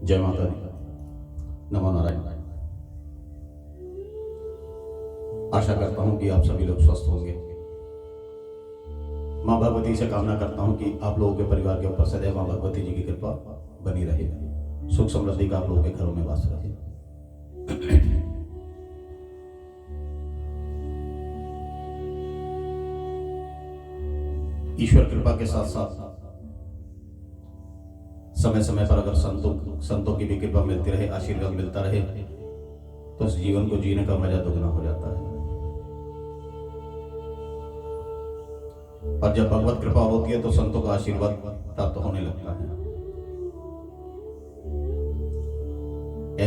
जय माता दी। नमो नारायण। आशा करता हूं कि आप सभी लोग स्वस्थ होंगे। माँ भगवती से कामना करता हूं कि आप लोगों के परिवार के ऊपर सदैव माँ भगवती जी की कृपा बनी रहे, सुख समृद्धि का आप लोगों के घरों में वास रहे। ईश्वर कृपा के साथ साथ समय समय पर अगर संतों की भी कृपा मिलती रहे, आशीर्वाद मिलता रहे, तो इस जीवन को जीने का मजा दोगुना हो जाता है। और जब भगवत कृपा होती है तो संतों का आशीर्वाद प्राप्त होने लगता है।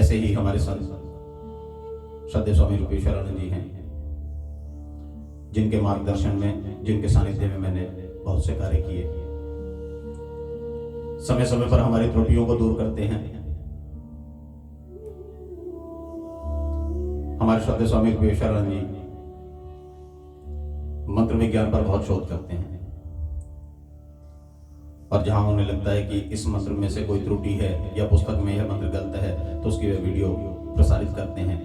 ऐसे ही हमारे संत श्रद्धेय स्वामी रूपेश्वरानंद जी हैं, जिनके मार्गदर्शन में, जिनके सानिध्य में मैंने बहुत से कार्य किए। समय समय पर हमारी त्रुटियों को दूर करते हैं। हमारे श्रद्धेय स्वामी रूपेश्वरानंद जी मंत्र विज्ञान पर बहुत शोध करते हैं, और जहां उन्हें लगता है कि इस मंत्र में से कोई त्रुटि है या पुस्तक में यह मंत्र गलत है, तो उसकी वे वीडियो प्रसारित करते हैं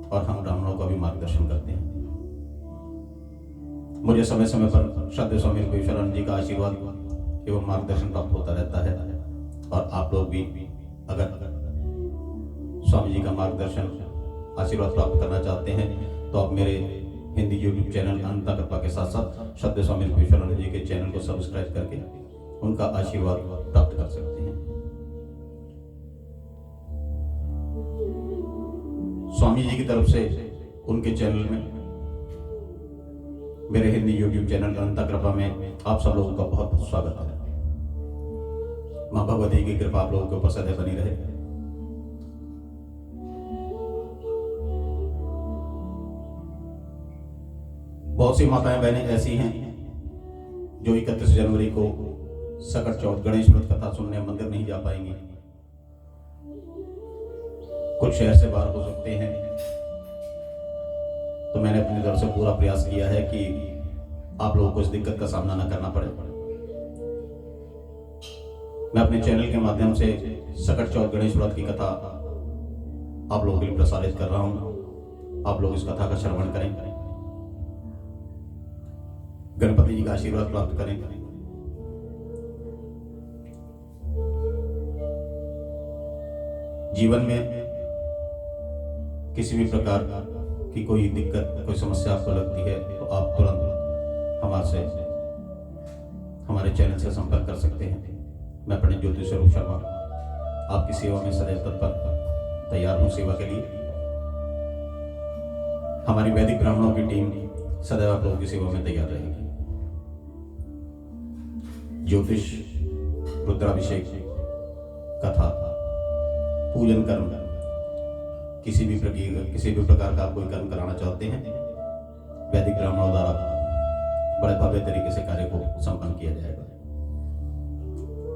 और हम ब्राह्मणों का भी मार्गदर्शन करते हैं। मुझे समय समय पर श्रद्धेय स्वामी रूपेश्वरानंद जी का आशीर्वाद एवं मार्गदर्शन प्राप्त होता रहता है। और आप लोग भी अगर स्वामी जी का मार्गदर्शन, आशीर्वाद प्राप्त करना चाहते हैं, तो आप मेरे हिंदी यूट्यूब चैनल अनंता कृपा के साथ साथ श्रद्धेय स्वामी रूपेश्वरानंद जी के चैनल को सब्सक्राइब करके उनका आशीर्वाद प्राप्त कर सकते हैं। स्वामी जी की तरफ से उनके चैनल में, मेरे हिंदी यूट्यूब चैनल अनंता कृपा में आप सब लोगों का बहुत बहुत स्वागत है। माँ भगवती की कृपा आप लोगों के ऊपर सदैव बनी रहे। बहुत सी माताएं बहनें ऐसी हैं जो 31 जनवरी को सकट चौथ गणेश व्रत कथा सुनने मंदिर नहीं जा पाएंगी। कुछ शहर से बाहर हो सकते हैं, तो मैंने अपनी तरफ से पूरा प्रयास किया है कि आप लोगों को इस दिक्कत का सामना न करना पड़े। मैं अपने चैनल के माध्यम से सकट चौथ गणेश व्रत की कथा आप लोगों के लिए प्रसारित कर रहा हूं। आप लोग इस कथा का श्रवण करें, गणपति जी का आशीर्वाद प्राप्त करें। जीवन में किसी भी प्रकार की कोई दिक्कत, कोई समस्या आपको लगती है, तो आप तुरंत हमारे चैनल से संपर्क कर सकते हैं। मैं पंडित ज्योति स्वरूप शर्मा आपकी सेवा में सदैव तत्पर तैयार हूं सेवा के लिए। हमारी वैदिक ब्राह्मणों की टीम सदैव आप लोगों की सेवा में तैयार रहेगी। ज्योतिष, रुद्राभिषेक, कथा, पूजन कर्म, किसी भी प्रकार का आप कोई कर्म कराना चाहते हैं, वैदिक ब्राह्मणों द्वारा बड़े भव्य तरीके से कार्य को संपन्न किया जाएगा।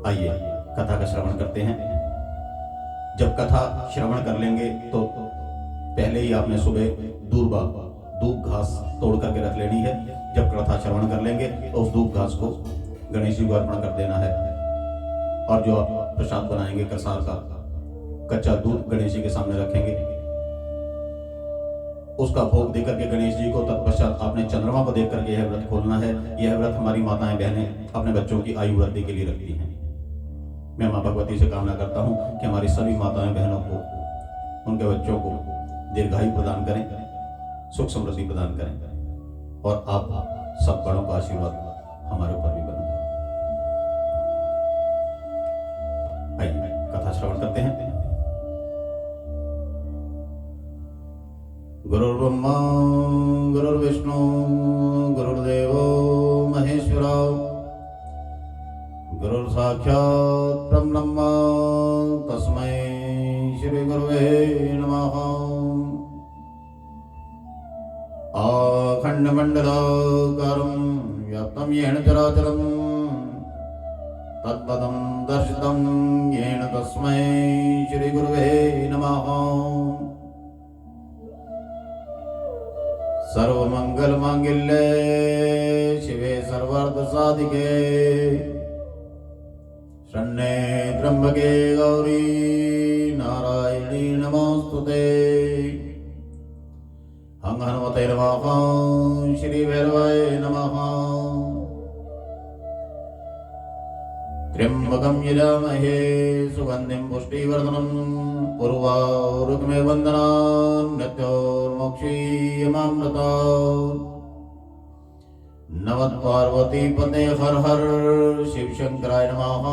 आइए कथा का श्रवण करते हैं। जब कथा श्रवण कर लेंगे तो पहले ही आपने सुबह दूब घास तोड़ करके रख लेनी है। जब कथा श्रवण कर लेंगे तो उस दूब घास को गणेश जी को अर्पण कर देना है। और जो आप प्रसाद बनाएंगे कसार का कच्चा दूध गणेश जी के सामने रखेंगे, उसका भोग देकर के गणेश जी को, तत्पश्चात आपने चंद्रमा को देख करके यह व्रत खोलना है। यह व्रत हमारी माताएं बहनें अपने बच्चों की आयु वृद्धि के लिए रखती हैं। मैं माँ भगवती से कामना करता हूँ कि हमारी सभी माताएं बहनों को, उनके बच्चों को दीर्घायु प्रदान करें, सुख समृद्धि प्रदान करें, और आप सब बड़ों का आशीर्वाद हमारे ऊपर भी बना रहे। आइए कथा श्रवण करते हैं। गुरुर्ब्रह्मा गुरुर्विष्णु गुरुर्देवो महेश्वरा, गुरुर्साक्षात् परब्रह्म तस्मै श्री गुरुवे नमः। अखण्डमण्डलाकारं व्याप्तं येन चराचरं तत्पदं दर्शितं येन तस्मै श्री गुरुवे नमः। सर्वमंगलमांगल्ये शिवे सर्वार्थसाधिके शरण्ये त्र्यंबके गौरी नारायणी नमोस्तुते। हं हनुमते नमः। श्री भैरवाय नमः। त्र्यंबकं यजामहे सुगंधिं पुष्टिवर्धनम् उर्वारुकमेव वन्दनान् मृत्योर्मुक्षीयमामृतात्। नमः पार्वती पते हर हर शिव शंकराय नमः।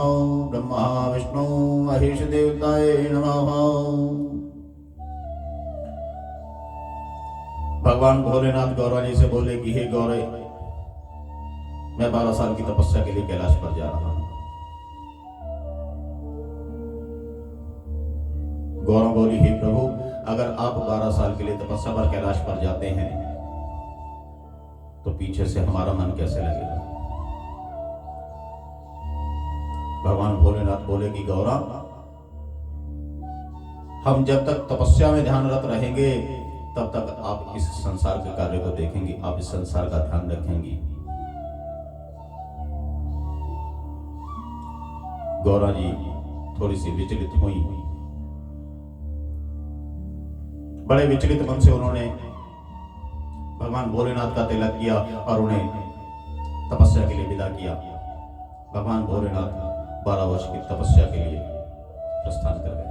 ब्रह्मा विष्णु महेश देवताय नमः। भगवान भोलेनाथ गौरा जी से बोले कि हे गौरे, मैं 12 साल की तपस्या के लिए कैलाश पर जा रहा हूं। गौरा बोली, हे प्रभु, अगर आप 12 साल के लिए तपस्या पर कैलाश पर जाते हैं तो पीछे से हमारा मन कैसे लगेगा। भगवान भोलेनाथ बोले कि गौरा, हम जब तक तपस्या में ध्यानरत रहेंगे तब तक आप इस संसार के कार्य को देखेंगे, आप इस संसार का ध्यान रखेंगी। गौरा जी थोड़ी सी विचलित हुई। बड़े विचलित मन से उन्होंने भगवान भोलेनाथ का तिलक किया और उन्हें तपस्या के लिए विदा किया। भगवान भोलेनाथ 12 वर्ष की तपस्या के लिए प्रस्थान कर गए।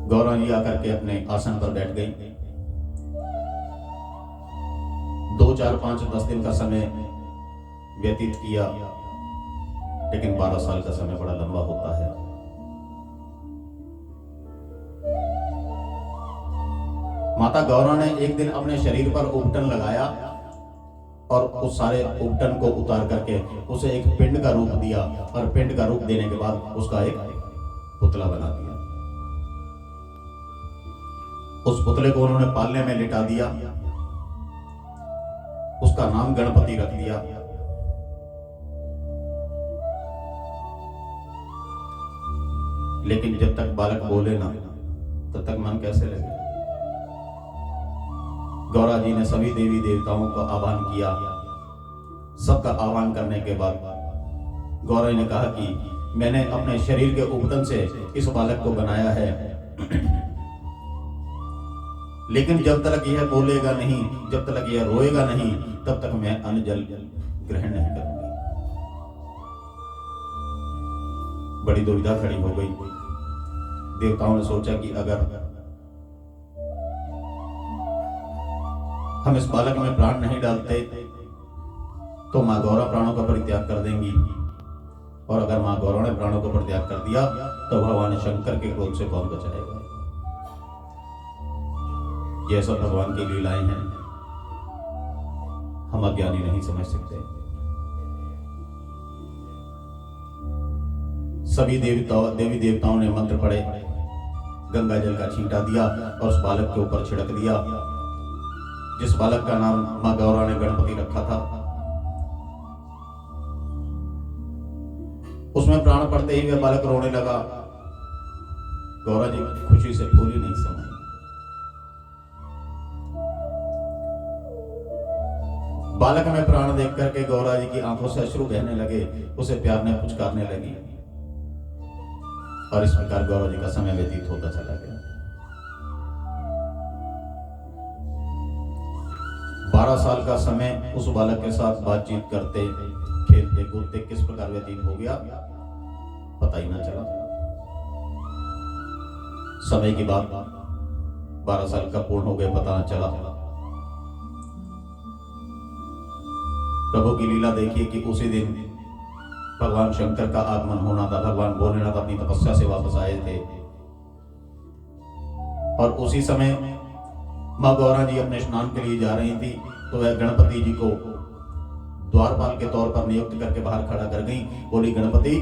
गौरा जी आकर के अपने आसन पर बैठ गई। 2, 4, 5, 10 दिन का समय व्यतीत किया, लेकिन 12 साल का समय बड़ा लंबा होता है। माता गौरा ने एक दिन अपने शरीर पर उपटन लगाया और उस सारे उपटन को उतार करके उसे एक पिंड का रूप दिया और पिंड का रूप देने के बाद उसका एक पुतला बना दिया। उस पुतले को उन्होंने पालने में लिटा दिया। उसका नाम गणपति रख दिया। लेकिन जब तक बालक बोले ना तब तक मन कैसे लगे। गौरा जी ने सभी देवी देवताओं का आह्वान किया। सबका आह्वान करने के बाद गौरा ने कहा कि मैंने अपने शरीर के उपटन से इस बालक को बनाया है, लेकिन जब तक यह बोलेगा नहीं, जब तक यह रोएगा नहीं, तब तक मैं अन्न जल ग्रहण नहीं करूंगी। बड़ी दुविधा खड़ी हो गई। देवताओं ने सोचा कि अगर हम इस बालक में प्राण नहीं डालते तो माँ गौरा प्राणों का परित्याग कर देंगी, और अगर माँ गौरा ने प्राणों का परित्याग कर दिया तो भगवान शंकर के क्रोध से कौन बचाएगा। यह सब भगवान की लीलाएं हैं, हम अज्ञानी नहीं समझ सकते। सभी देवी देवताओं ने मंत्र पढ़े, गंगा जल का छींटा दिया और उस बालक के ऊपर छिड़क दिया, जिस बालक का नाम मां गौरा ने गणपति रखा था। उसमें प्राण पड़ते ही वह बालक रोने लगा। गौरा जी खुशी से फूली नहीं समाई। बालक में प्राण देख करके गौरा जी की आंखों से अश्रु बहने लगे, उसे प्यार ने पुचकारने लगी, और इस प्रकार गौरा जी का समय व्यतीत होता चला गया। 12 साल का समय उस बालक के साथ बातचीत करते, खेलते कूदते किस प्रकार व्यतीत हो गया पता ही ना चला। समय की बात 12 साल का पूर्ण हो गए, पता ना चला। प्रभु की लीला देखिए कि उसी दिन भगवान शंकर का आगमन होना था। भगवान भोलेनाथ अपनी तपस्या से वापस आए थे और उसी समय मां गौरा जी अपने स्नान के लिए जा रही थी, तो वह गणपति जी को द्वारपाल के तौर पर नियुक्त करके बाहर खड़ा कर गई। बोली, गणपति,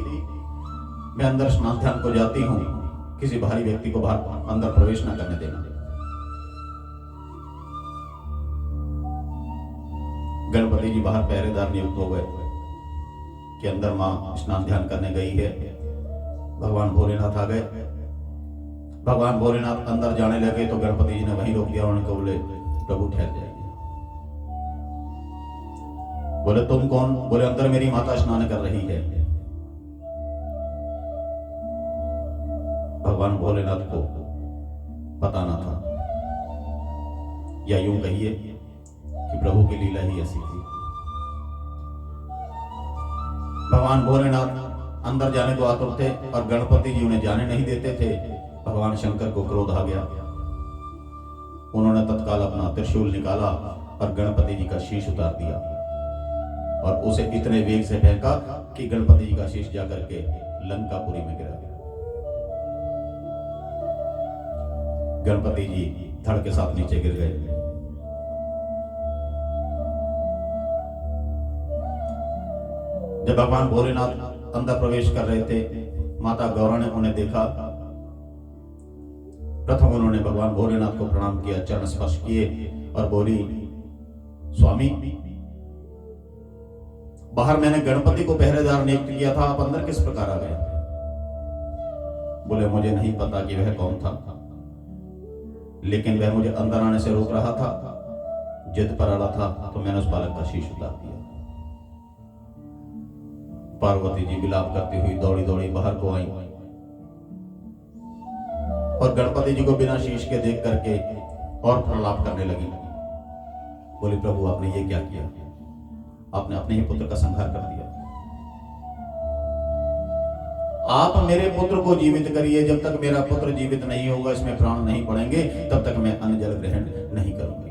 मैं अंदर स्नान ध्यान को जाती हूँ, किसी बाहरी व्यक्ति को बाहर अंदर प्रवेश न करने देना। गणपति जी बाहर पहरेदार नियुक्त हो गए कि अंदर मां स्नान ध्यान करने गई है। भगवान भोलेनाथ आ गए। भगवान भोलेनाथ अंदर जाने लगे तो गणपति जी ने वहीं रोक दिया। उन्होंने बोले, प्रभु ठहर जाइए। बोले तुम कौन? बोले अंदर मेरी माता स्नान कर रही है। भगवान भोलेनाथ को पता ना था, या यूं कहिए कि प्रभु की लीला ही ऐसी थी। भगवान भोलेनाथ अंदर जाने को आतुर थे और गणपति जी उन्हें जाने नहीं देते थे। भगवान शंकर को क्रोध आ गया। उन्होंने तत्काल अपना त्रिशूल निकाला और गणपति जी का शीश उतार दिया और उसे इतने वेग से फेंका कि गणपति जी का शीश जाकर के लंकापुरी में गिरा गया। गणपति जी धड़ के साथ नीचे गिर गए। जब भगवान भोलेनाथ अंदर प्रवेश कर रहे थे, माता गौरा ने उन्हें देखा। प्रथम उन्होंने भगवान भोलेनाथ को प्रणाम किया, चरण स्पर्श किए और बोली, स्वामी, बाहर मैंने गणपति को पहरेदार नियुक्त किया था, आप अंदर किस प्रकार आ गए? बोले मुझे नहीं पता कि वह कौन था, लेकिन वह मुझे अंदर आने से रोक रहा था, जिद पर अड़ा था, तो मैंने उस बालक का शीश उतार दिया। पार्वती जी विलाप करती हुई दौड़ी दौड़ी बाहर को आई और गणपति जी को बिना शीश के देख करके और प्रलाप करने लगी। बोली, प्रभु आपने ये क्या किया? आपने अपने ही पुत्र का संहार कर दिया। आप मेरे पुत्र को जीवित करिए, जब तक मेरा पुत्र जीवित नहीं होगा, इसमें प्राण नहीं पड़ेंगे, तब तक मैं अन्न जल ग्रहण नहीं करूंगी।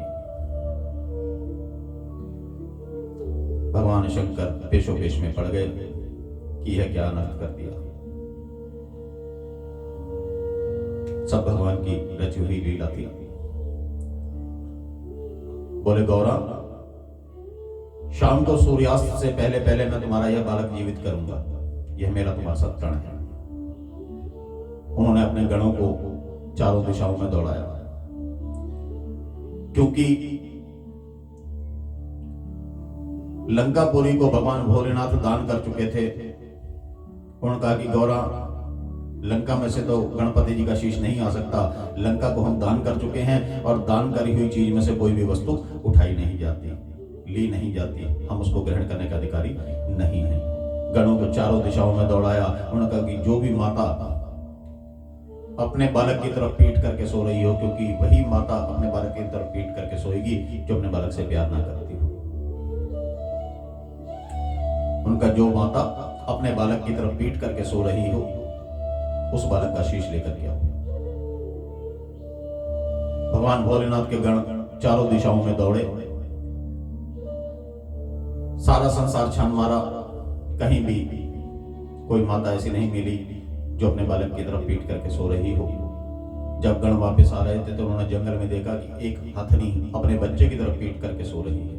भगवान शंकर पेशोपेश में पड़ गए कि यह क्या अनर्थ कर दिया। सब भगवान की रची हुई लीला थी। बोले, गौरा, शाम को सूर्यास्त से पहले पहले मैं तुम्हारा यह बालक जीवित करूंगा, यह मेरा तुम्हारा सत्प्रण है। उन्होंने अपने गणों को चारों दिशाओं में दौड़ाया, क्योंकि लंकापुरी को भगवान भोलेनाथ दान कर चुके थे। उन्होंने कहा कि गौरा, लंका में से तो गणपति जी का शीश नहीं आ सकता, लंका को हम दान कर चुके हैं और दान करी हुई चीज में से कोई भी वस्तु उठाई नहीं जाती, ली नहीं जाती, हम उसको ग्रहण करने का अधिकारी नहीं है। गणों को चारों दिशाओं में दौड़ाया। उन्होंने कहा कि जो भी माता अपने बालक की तरफ पीट करके सो रही हो, क्योंकि वही माता अपने बालक की तरफ पीट करके सोएगी जो अपने बालक से प्यार ना करती हो। उनका जो माता अपने बालक की तरफ पीट करके सो रही हो, उस बालक का शीश लेकर के आओ। भगवान भोलेनाथ के गण चारों दिशाओं में दौड़े, सारा संसार छान मारा, कहीं भी कोई माता ऐसी नहीं मिली जो अपने बालक की तरफ पीट करके सो रही हो। जब गण वापस आ रहे थे तो उन्होंने जंगल में देखा कि एक हथनी अपने बच्चे की तरफ पीट करके सो रही है।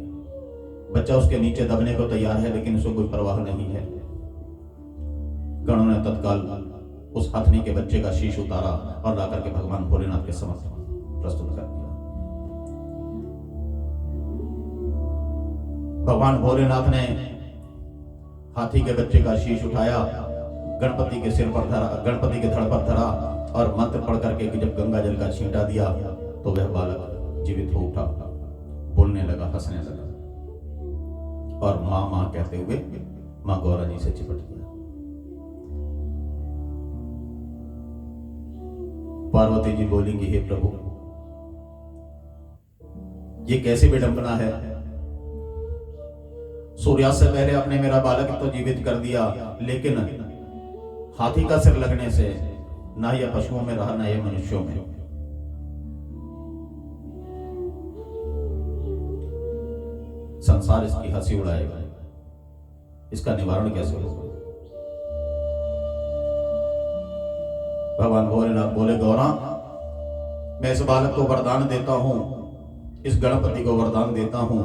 बच्चा उसके नीचे दबने को तैयार है, लेकिन उसको कोई परवाह नहीं है। गणों ने तत्काल उस हथनी के बच्चे का शीश उतारा और लाकर के भगवान भोलेनाथ के समक्ष प्रस्तुत कर दिया। भगवान भोलेनाथ ने हाथी के बच्चे का शीश उठाया, गणपति के सिर पर धरा, गणपति के धड़ पर धरा और मंत्र पढ़ करके जब गंगा जल का छींटा दिया तो वह बालक जीवित हो उठा, बोलने लगा, हंसने लगा और मां मां कहते हुए मां गौरा जी से चिपट गया। पार्वती जी बोलेंगी, हे प्रभु, ये कैसी विडंबना है? सूर्यास्त से पहले आपने मेरा बालक तो जीवित कर दिया, लेकिन हाथी का सिर लगने से ना यह पशुओं में रहा, ना यह मनुष्यों में। संसार इसकी हंसी उड़ाएगा, इसका निवारण कैसे होगा? भगवान भोलेनाथ बोले, गौरा, मैं इस बालक को वरदान देता हूं, इस गणपति को वरदान देता हूं,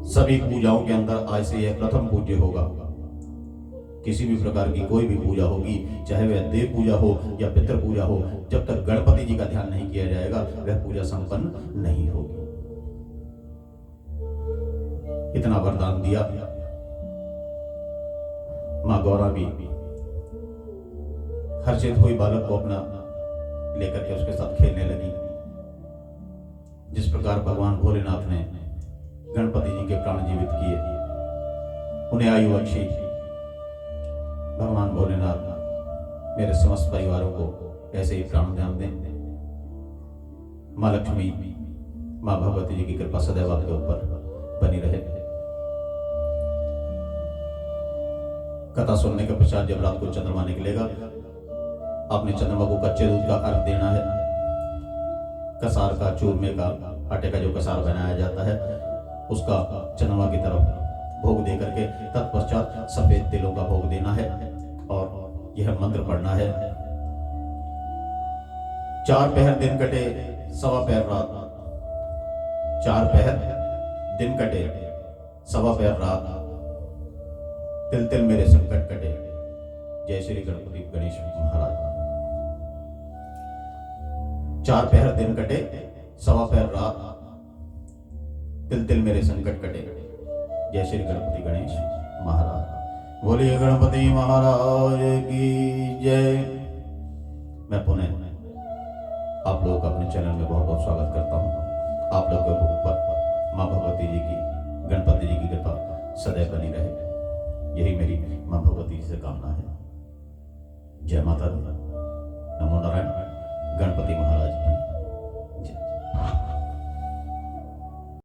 सभी पूजाओं के अंदर आज से यह प्रथम पूज्य होगा। किसी भी प्रकार की कोई भी पूजा होगी, चाहे वह देव पूजा हो या पितृ पूजा हो, जब तक गणपति जी का ध्यान नहीं किया जाएगा वह पूजा संपन्न नहीं होगी। इतना वरदान दिया। मां गौरा भी हर्षित हुई, बालक को अपना लेकर के उसके साथ खेलने लगी। जिस प्रकार भगवान भोलेनाथ ने गणपति जी के प्राण जीवित किए, उन्हें आयु बख्शी। भगवान भोलेनाथ मेरे समस्त परिवारों को ऐसे ही प्राण ध्यान दें। माँ लक्ष्मी, माँ भगवती जी की कृपा सदैव आपके ऊपर बनी रहे। कथा सुनने के पश्चात जब रात को चंद्रमा निकलेगा, आपने चंद्रमा को कच्चे दूध का अर्घ देना है। कसार का, चूरमे का, आटे का जो कसार बनाया जाता है, उसका चंद्रमा की तरफ भोग दे करके तत्पश्चात सफेद तिलों का भोग देना है और यह मंत्र पढ़ना है। 4 पहर दिन कटे, 1.25 पहर रात। 4 पहर दिन कटे, 1.25 पहर रात। तिल तिल मेरे संकट कटे। जय श्री गणपति गणेश महाराज। 4 पहर दिन कटे, 1.25 पहर रात। तिल तिल मेरे संकट कटे। जय श्री गणपति गणेश महाराज। बोलिए गणपति महाराज की जय। मैं पुनः आप लोगों का अपने चैनल में बहुत बहुत स्वागत करता हूँ। आप लोगों के ऊपर माँ भगवती जी की, गणपति जी की कृपा सदैव बनी रहे, यही मेरी माँ भगवती जी से कामना है। जय माता दी। नमो नारायण। गणपति महाराज।